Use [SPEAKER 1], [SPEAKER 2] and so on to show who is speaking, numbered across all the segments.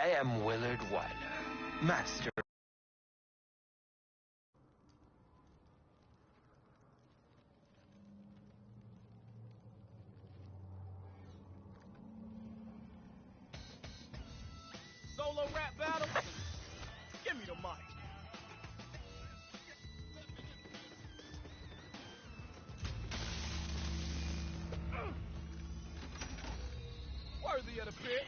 [SPEAKER 1] I am Willard Wyler, master.
[SPEAKER 2] Solo rap battle? Give me the mic. Worthy of the pit.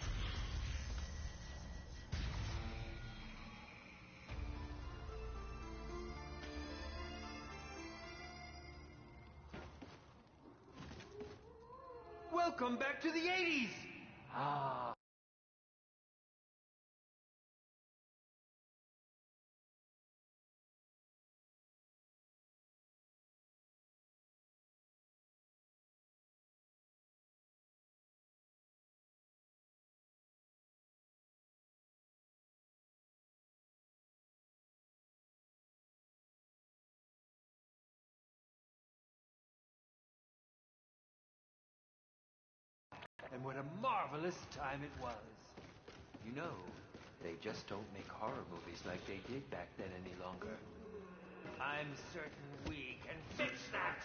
[SPEAKER 1] Welcome back to the 80s! Ah. And what a marvelous time it was. You know, they just don't make horror movies like they did back then any longer. I'm certain we can fix that!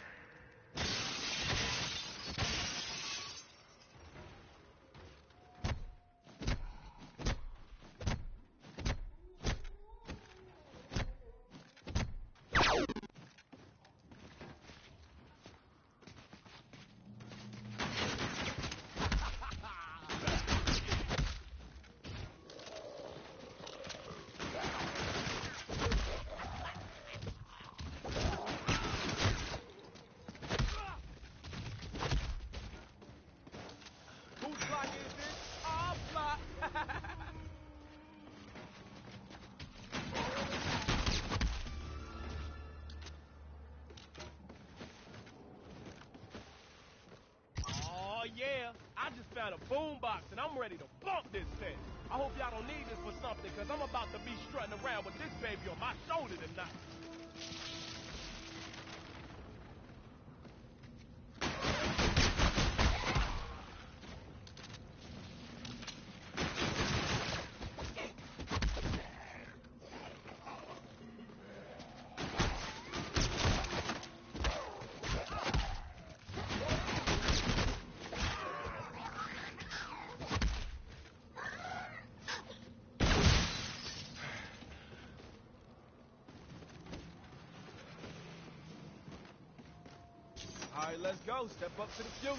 [SPEAKER 2] Oh yeah, I just found a boombox and I'm ready to bump this thing. I hope y'all don't need this for something, cause I'm about to be strutting around with this baby on my shoulder tonight. All right, let's go. Step up to the future.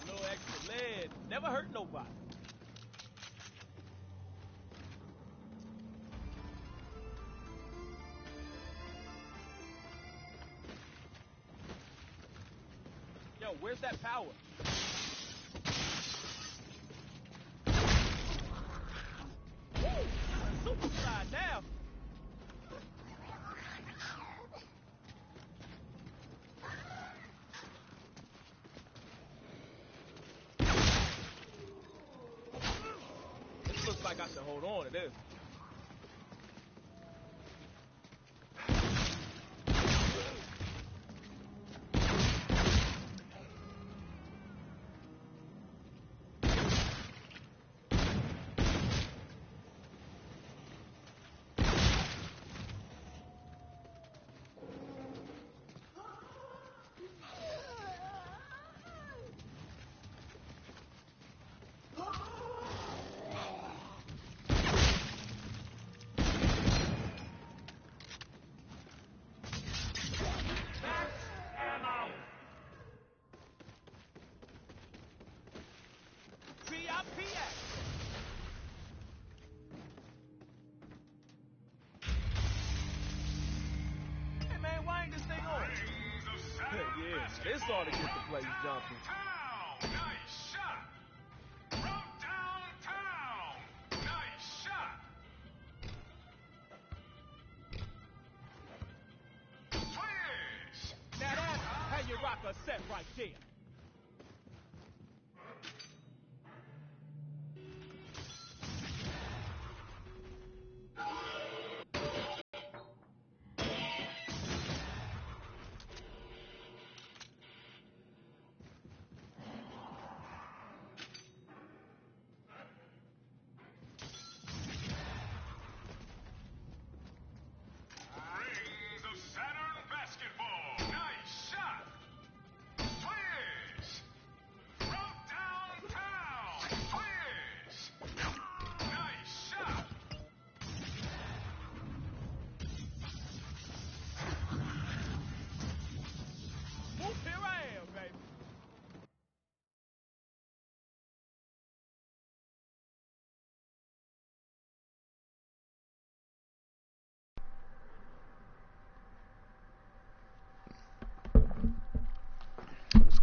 [SPEAKER 2] A little extra lead. Never hurt nobody. Yo, where's that power? Super slide now. This looks like I should hold on to this. Hey man, why ain't this thing on? Yeah, this ought to get the place jumping.
[SPEAKER 3] Nice shot! From downtown! Nice shot! Twist!
[SPEAKER 2] Now that's how you rock a set right there.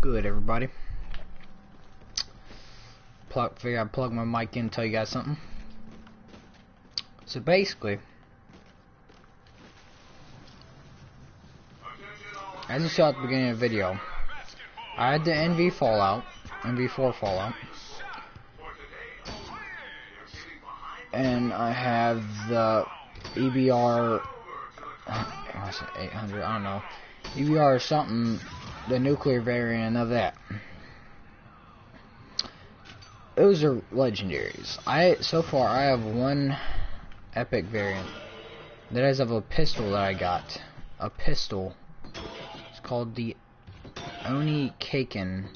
[SPEAKER 4] good, everybody? Figure I'd plug my mic in and tell you guys something. So basically, as you saw at the beginning of the video, I had the NV4 Fallout, and I have the EBR, I said 800, I don't know, EBR or something, the nuclear variant of that. Those are legendaries. So far I have one epic variant that is of a pistol that I got. A pistol. It's called the Oni Kaken.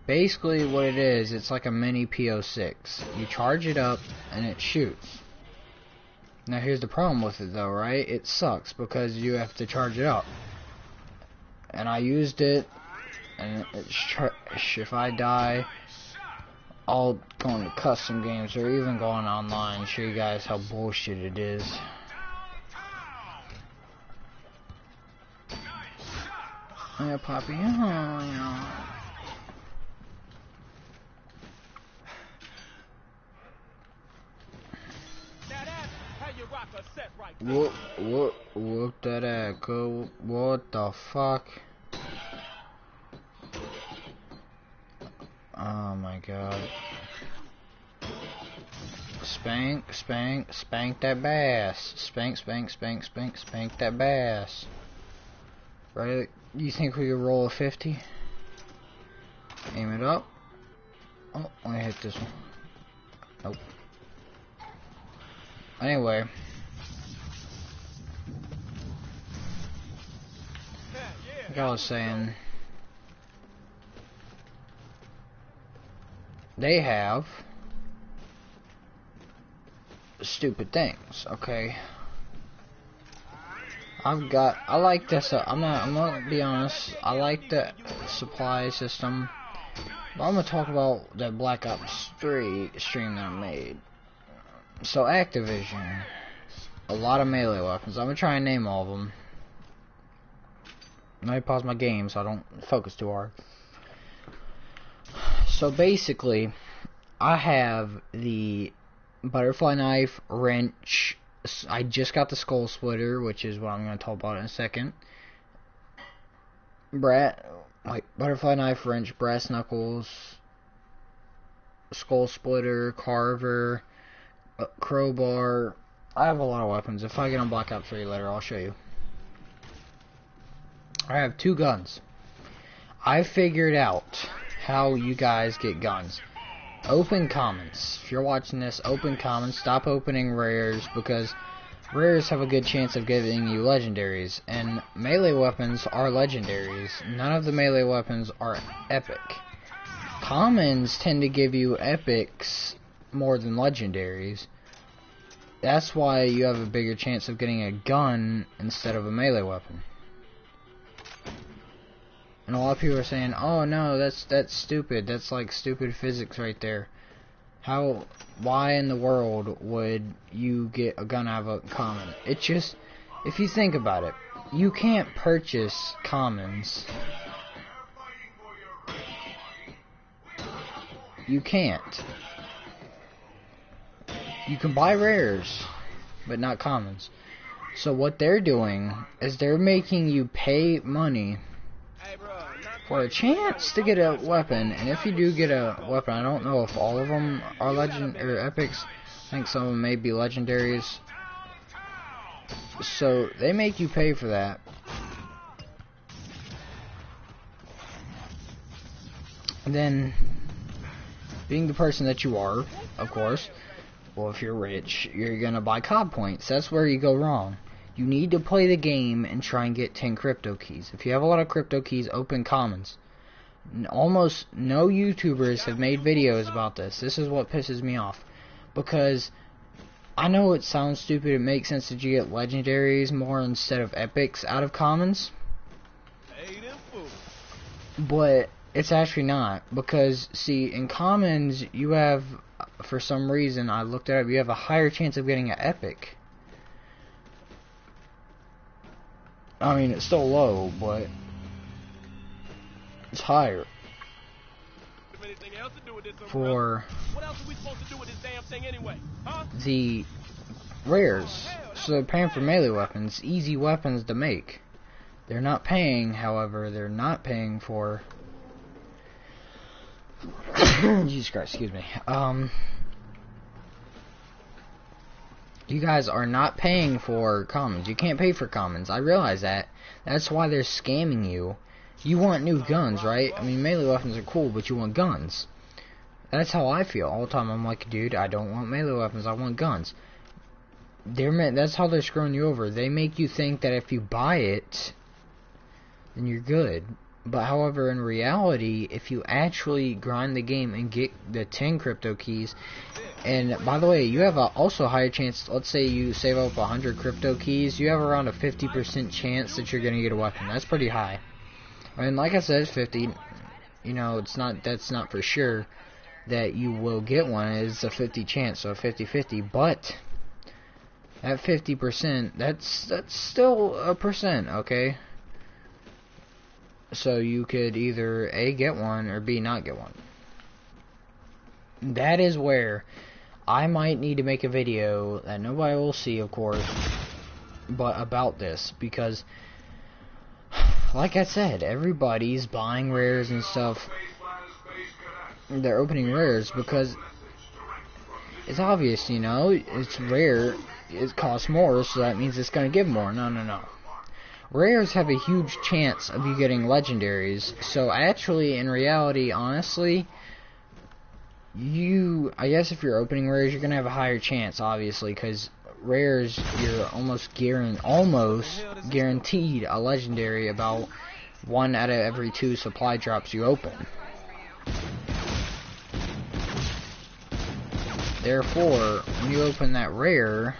[SPEAKER 4] Basically what it is, it's like a mini PO6. You charge it up and it shoots. Now here's the problem with it though, right? It sucks because you have to charge it up. And I used it, and if I die, I'll go into custom games or even going online and show you guys how bullshit it is. Yeah, Poppy. Oh, yeah. Whoop that echo. What the fuck? Oh my god. Spank that bass. Spank that bass. Right? You think we could roll a 50? Aim it up. Oh, I hit this one. Nope. Anyway. Like I was saying, they have stupid things, okay? I like this, I'm gonna be honest, I like the supply system, but I'm gonna talk about that Black Ops 3 stream that I made. So Activision, a lot of melee weapons, I'm gonna try and name all of them. Let me pause my game so I don't focus too hard. So basically, I have the butterfly knife, wrench. I just got the skull splitter, which is what I'm going to talk about in a second. Like butterfly knife, wrench, brass knuckles, skull splitter, carver, crowbar. I have a lot of weapons. If I get on Black Ops 3 later, I'll show you. I have 2 guns. I figured out how you guys get guns. Open commons. If you're watching this, open commons. Stop opening rares, because rares have a good chance of giving you legendaries, and melee weapons are legendaries. None of the melee weapons are epic. Commons tend to give you epics more than legendaries. That's why you have a bigger chance of getting a gun instead of a melee weapon. And a lot of people are saying, oh no, that's stupid. That's like stupid physics right there. Why in the world would you get a gun out of a common? It just, if you think about it, you can't purchase commons. You can't. You can buy rares, but not commons. So what they're doing is they're making you pay money for a chance to get a weapon, and if you do get a weapon, I don't know if all of them are legend or epics. I think some of them may be legendaries. So they make you pay for that. And then, being the person that you are, of course, well, if you're rich, you're gonna buy COD points. That's where you go wrong. You need to play the game and try and get 10 crypto keys. If you have a lot of crypto keys, open commons. Almost no YouTubers have made videos about this. This is what pisses me off. Because I know it sounds stupid. It makes sense that you get legendaries more instead of epics out of commons. But it's actually not. Because, see, in commons, you have, for some reason, I looked it up, you have a higher chance of getting an epic. I mean, it's still low, but It's higher.
[SPEAKER 2] Anything else to do with this umbrella?
[SPEAKER 4] For
[SPEAKER 2] What else are we supposed to do with this damn thing anyway? Huh?
[SPEAKER 4] the rares. So they're paying for melee weapons, easy weapons to make. They're not paying, however, they're not paying for Jesus Christ, excuse me. You guys are not paying for commons. You can't pay for commons. I realize that. That's why they're scamming you. You want new guns, right? I mean, melee weapons are cool, but you want guns. That's how I feel all the time. I'm like, dude, I don't want melee weapons. I want guns. That's how they're screwing you over. They make you think that if you buy it, then you're good. But however, in reality, if you actually grind the game and get the 10 crypto keys, and by the way, you have also a higher chance, let's say you save up 100 crypto keys, you have around a 50% chance that you're going to get a weapon. That's pretty high. And like I said, 50, you know, that's not for sure that you will get one. It's a 50 chance, so a 50-50, but at 50%, that's still a percent, okay? So you could either A, get one, or B, not get one. That is where I might need to make a video that nobody will see, of course, but about this, because like I said, everybody's buying rares and stuff. They're opening rares because it's obvious, you know, it's rare, it costs more, so that means it's going to give more. No. Rares have a huge chance of you getting legendaries, so actually, in reality, honestly, I guess if you're opening rares, you're going to have a higher chance, obviously, because rares, you're almost guaranteed a legendary about 1 out of every 2 supply drops you open. Therefore, when you open that rare,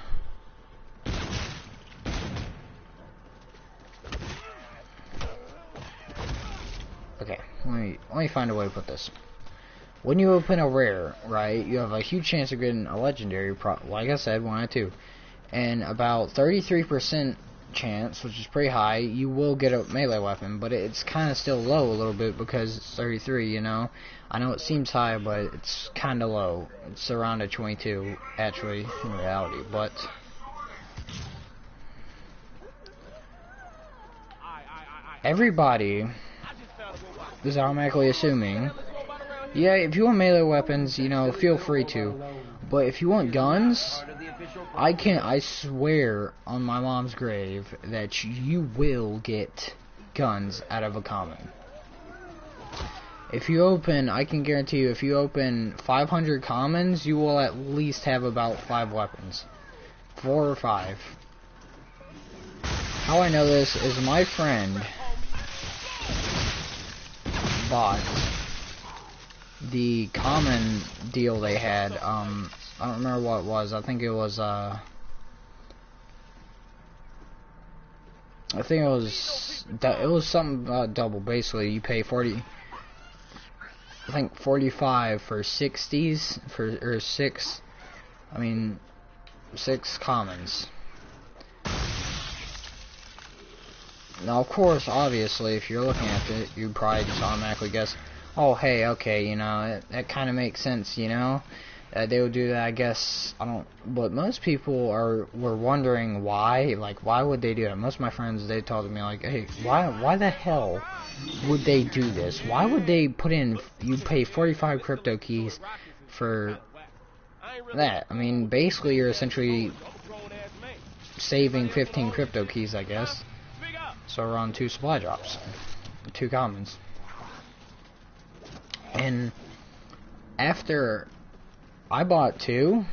[SPEAKER 4] okay, let me find a way to put this. When you open a rare, right, you have a huge chance of getting a legendary, like I said, 1 out of 2. And about 33% chance, which is pretty high, you will get a melee weapon, but it's kind of still low a little bit because it's 33, you know. I know it seems high, but it's kind of low. It's around a 22, actually, in reality, but everybody is automatically assuming, yeah, if you want melee weapons, you know, feel free to. But if you want guns, I swear on my mom's grave that you will get guns out of a common. If you open, I can guarantee you, if you open 500 commons, you will at least have about 5 weapons. 4 or 5. How I know this is my friend bought the common deal they had. I don't remember what it was. I think it was something double. Basically, you pay 40. I think 45 for 60s or 6. I mean 6 commons. Now, of course, obviously, if you're looking at it, you probably just automatically guess, oh, hey, okay, you know, that kind of makes sense, you know, they would do that, I guess. But most people were wondering why, like, why would they do that? Most of my friends, they told me, like, hey, why the hell would they do this? Why would they put in, you pay 45 crypto keys for that? I mean, basically, you're essentially saving 15 crypto keys, I guess. So around 2 supply drops, 2 commons. And after I bought 2,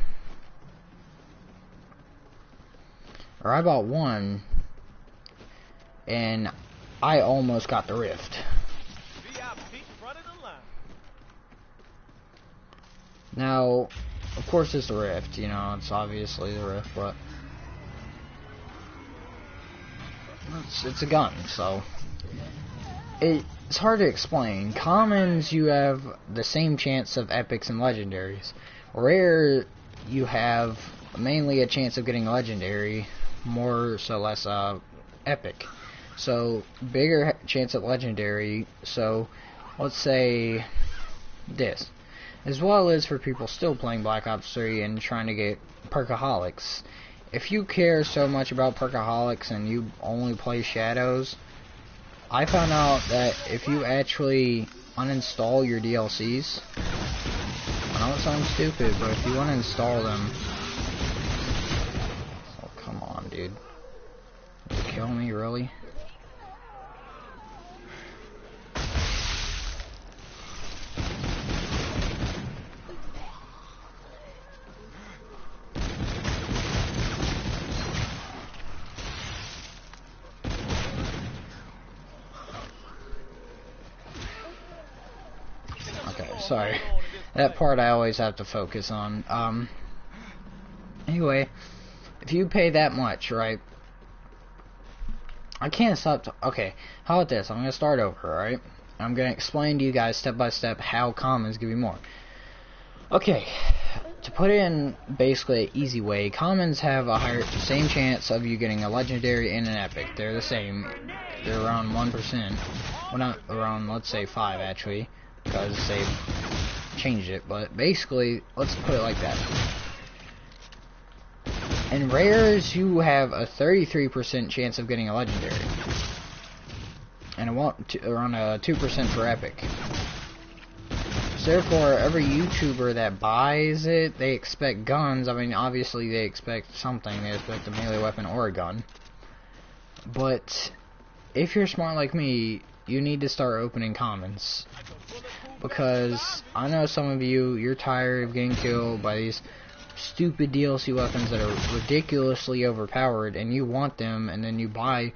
[SPEAKER 4] or I bought 1, and I almost got the Rift. Now, of course it's the Rift, you know, it's obviously the Rift, but it's a gun, so it's hard to explain. Commons, you have the same chance of epics and legendaries. Rare, you have mainly a chance of getting legendary, more so less epic. So bigger chance of legendary. So let's say this, as well as for people still playing Black Ops 3 and trying to get perkaholics. If you care so much about perkaholics and you only play Shadows, I found out that if you actually uninstall your DLCs, I know it sounds stupid, but if you uninstall them, oh come on, dude, you kill me, really? Sorry, that part I always have to focus on. Anyway, if you pay that much, right? I can't stop. Okay, how about this? I'm gonna start over, alright? I'm gonna explain to you guys step by step how commons give you more. Okay, to put it in basically an easy way, commons have a same chance of you getting a legendary and an epic. They're the same. They're around 1%. Well, not around, let's say 5 actually, because they changed it, but basically, let's put it like that. In rares, you have a 33% chance of getting a legendary, and around a 2% for epic. So therefore, every YouTuber that buys it, they expect guns. I mean, obviously they expect something. They expect a melee weapon or a gun. But if you're smart like me, you need to start opening commons. Because I know some of you, you're tired of getting killed by these stupid DLC weapons that are ridiculously overpowered, and you want them, and then you buy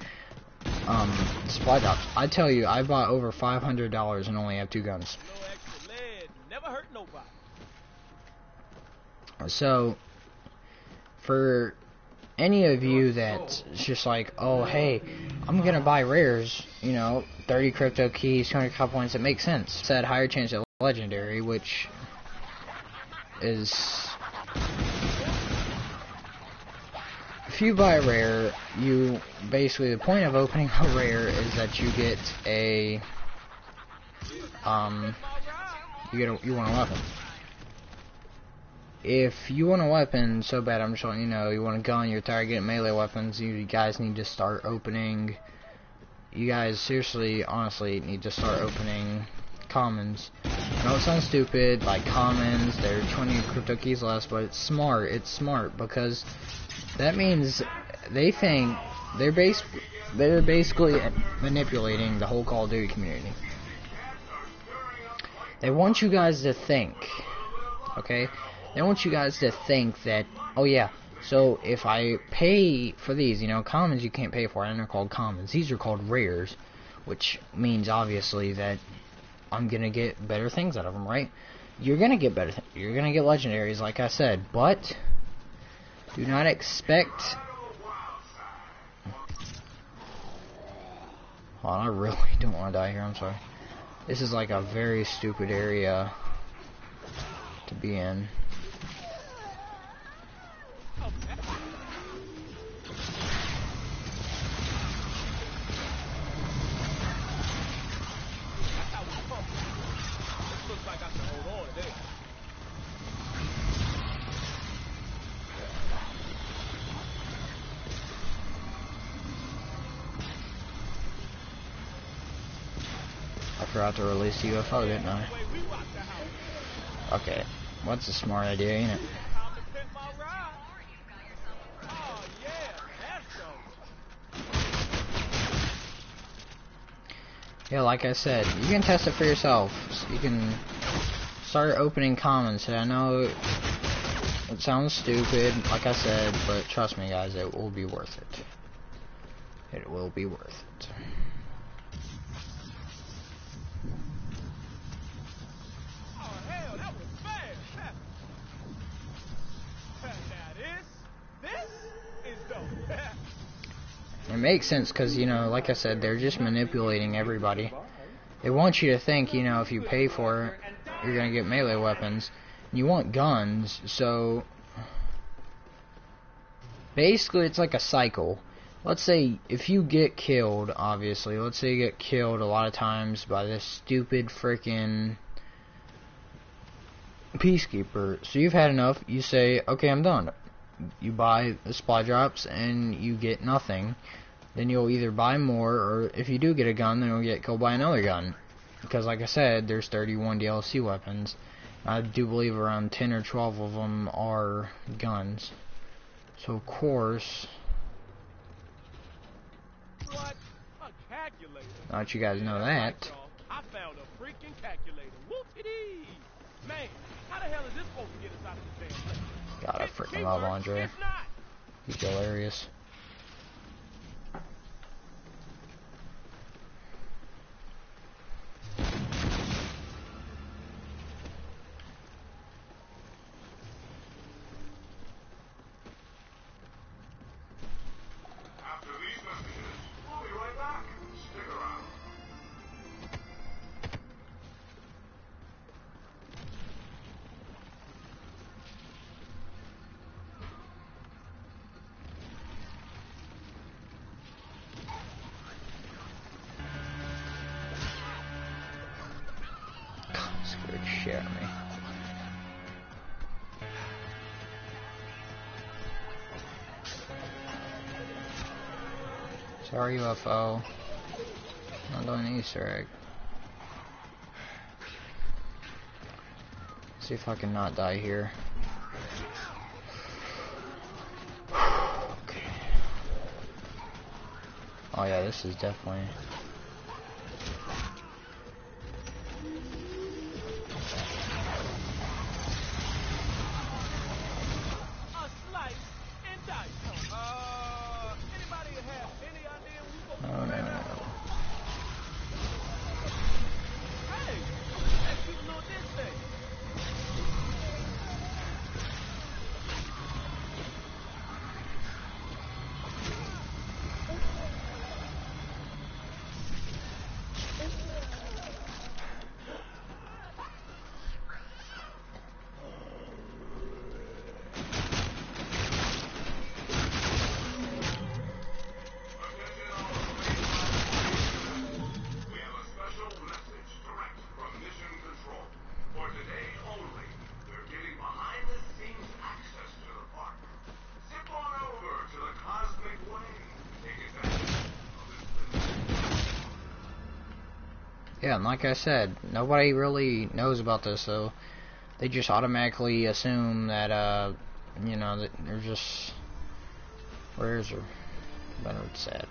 [SPEAKER 4] supply drops. I tell you, I bought over $500 and only have 2 guns. So, for any of you that's just like, oh hey, I'm gonna buy rares, you know, 30 crypto keys, 200 cop points, it makes sense. Said higher chance of legendary, which is, if you buy a rare, you basically, the point of opening a rare is that you get a you want a weapon. If you want a weapon so bad, I'm just letting you know, you want a gun, you're tired of getting melee weapons, you guys need to start opening, you guys seriously, honestly, need to start opening commons. I know it sounds stupid, like commons, they're 20 crypto keys less, but it's smart, because that means they think, they're basically manipulating the whole Call of Duty community. They want you guys to think, okay? They want you guys to think that, oh yeah, so if I pay for these, you know, commons you can't pay for, and they're called commons. These are called rares, which means obviously that I'm gonna get better things out of them, right? You're gonna get better, you're gonna get legendaries, like I said, but do not expect. Hold on, I really don't want to die here. I'm sorry. This is like a very stupid area to be in. I forgot to release the UFO, didn't I? Okay, what's a smart idea, ain't it? Yeah, like I said, you can test it for yourself. You can start opening commons. I know it sounds stupid, like I said, but trust me guys, it will be worth it. It will be worth it. It makes sense because, you know, like I said, they're just manipulating everybody. They want you to think, you know, if you pay for it, you're going to get melee weapons. You want guns, so basically it's like a cycle. let's say if you get killed, obviously, let's say you get killed a lot of times by this stupid freaking peacekeeper. So you've had enough, you say, okay, I'm done. You buy the supply drops and you get nothing. Then you'll either buy more, or if you do get a gun, then you'll get killed by another gun. Because like I said, there's 31 DLC weapons. I do believe around 10 or 12 of them are guns. So of course,
[SPEAKER 2] What? A calculator?
[SPEAKER 4] now that you guys know that,
[SPEAKER 2] I found a freaking calculator. Whoop-de-dee! Man, how the hell is this supposed to get us out of this damn place?
[SPEAKER 4] God, I freaking love Andre.
[SPEAKER 2] It's not.
[SPEAKER 4] He's hilarious.
[SPEAKER 3] After these messages, we'll be right back. Stick around.
[SPEAKER 4] Scared the shit out of me. Sorry, UFO. Not doing an Easter egg. See if I can not die here. Okay. Oh yeah, this is definitely.
[SPEAKER 2] A slice and dice. Anybody have any idea who's
[SPEAKER 4] No,
[SPEAKER 2] supposed
[SPEAKER 4] no,
[SPEAKER 2] to
[SPEAKER 4] no.
[SPEAKER 2] Hey, that cute little dish thing.
[SPEAKER 3] We have a special message direct from Mission Control. For today only, they're giving behind-the-scenes access to the park. Zip on over to the Cosmic Way. Take advantage of this.
[SPEAKER 4] Yeah, and like I said, nobody really knows about this, so they just automatically assume that, you know, that they're just. Where is her? Better sad.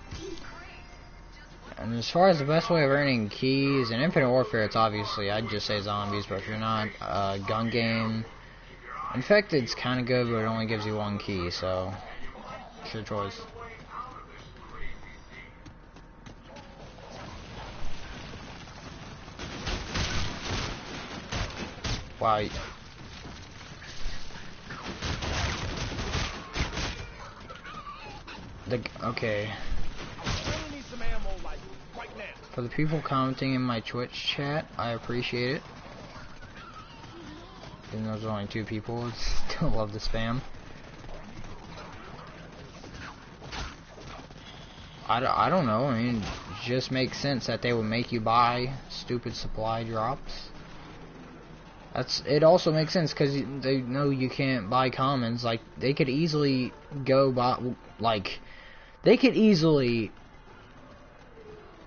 [SPEAKER 4] And as far as the best way of earning keys in Infinite Warfare, it's obviously, I'd just say zombies, but if you're not, gun game. Infected's kind of good, but it only gives you one key, so it's your choice. Wow. Okay.
[SPEAKER 2] I really need some ammo, like, right now.
[SPEAKER 4] For the people commenting in my Twitch chat, I appreciate it. Even though there's only 2 people, still love the spam. I don't know, I mean, it just makes sense that they would make you buy stupid supply drops. It also makes sense because they know you can't buy commons. Like, they could easily go buy, like, they could easily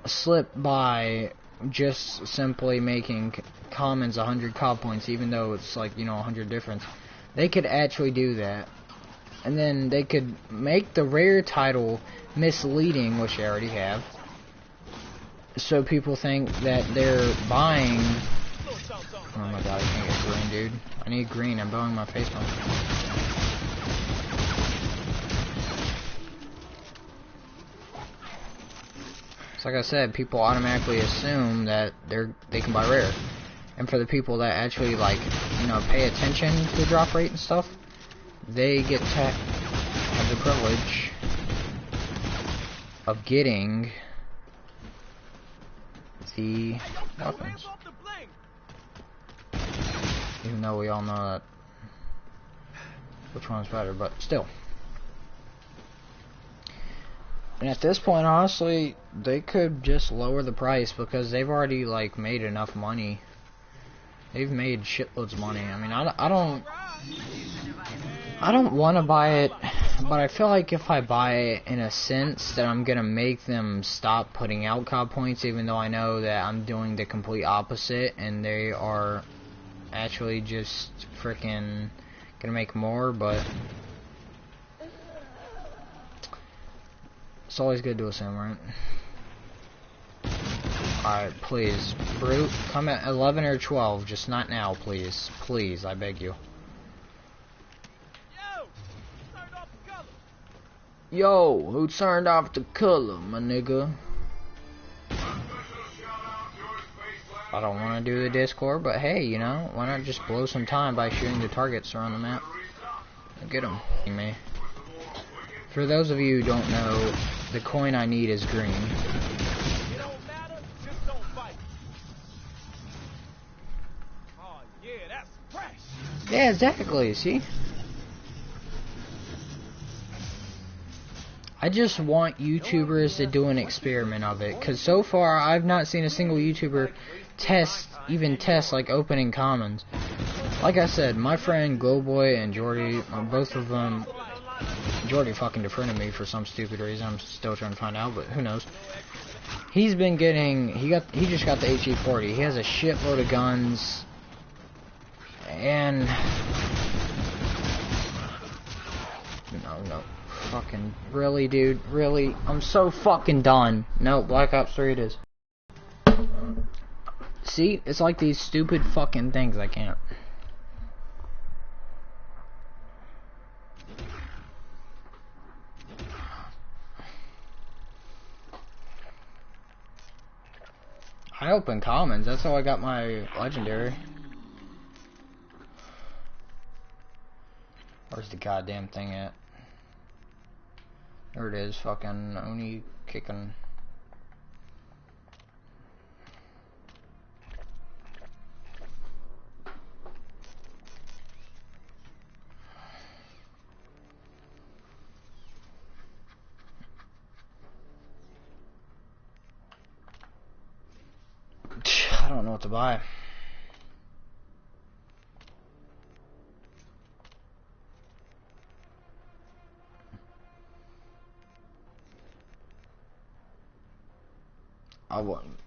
[SPEAKER 4] slip by just simply making commons 100 COD points, even though it's like, you know, 100 difference. They could actually do that. And then they could make the rare title misleading, which they already have, so people think that they're buying. Oh my god, I can't get green, dude. I need green, I'm blowing my face on. So like I said, people automatically assume that they can buy rare. And for the people that actually, like, you know, pay attention to the drop rate and stuff, they get to have the privilege of getting the weapons. Even though we all know that which one's better, but still. And at this point, honestly, they could just lower the price because they've already, like, made enough money. They've made shitloads of money. I mean, I don't want to buy it, but I feel like if I buy it, in a sense, that I'm gonna make them stop putting out COD points, even though I know that I'm doing the complete opposite, and they are actually just freaking gonna make more, but it's always good to do a sim, right? Alright, please. Brute, come at 11 or 12, just not now, please. Please, I beg you. Yo, who turned off the color, my nigga? I don't want to do the Discord, but hey, you know, why not just blow some time by shooting the targets around the map? Get them, me. For those of you who don't know, the coin I need is green. Yeah, exactly, see? I just want YouTubers to do an experiment of it, because so far I've not seen a single YouTuber even test like opening commons. Like I said, my friend Glowboy and Jordy, both of them, Jordy fucking defriended me for some stupid reason. I'm still trying to find out, but who knows. He's been getting, he just got the HE40. He has a shitload of guns, and no. Fucking, really, dude? Really? I'm so fucking done. No, Black Ops 3 it is. See? It's like these stupid fucking things I can't. I opened commons. That's how I got my legendary. Where's the goddamn thing at? There it is, fucking Oni kicking. I don't know what to buy.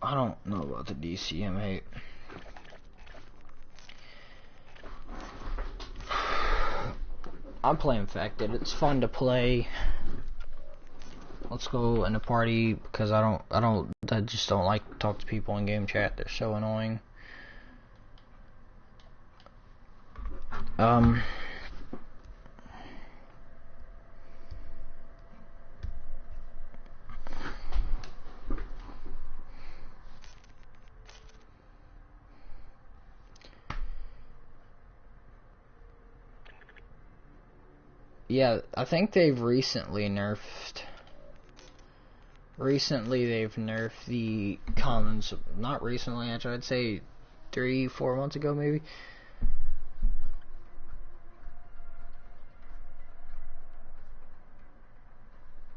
[SPEAKER 4] I don't know about the DCM8. I'm playing Infected. It's fun to play. Let's go in a party because I just don't like to talk to people in game chat. They're so annoying. Yeah, I think they've recently nerfed the commons. Not recently, actually, I'd say 3-4 months ago, maybe.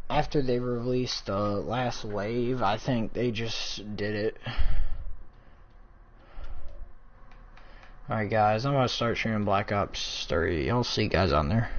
[SPEAKER 4] After they released the last wave, I think they just did it. Alright guys, I'm gonna start streaming Black Ops 3. I'll see you guys on there.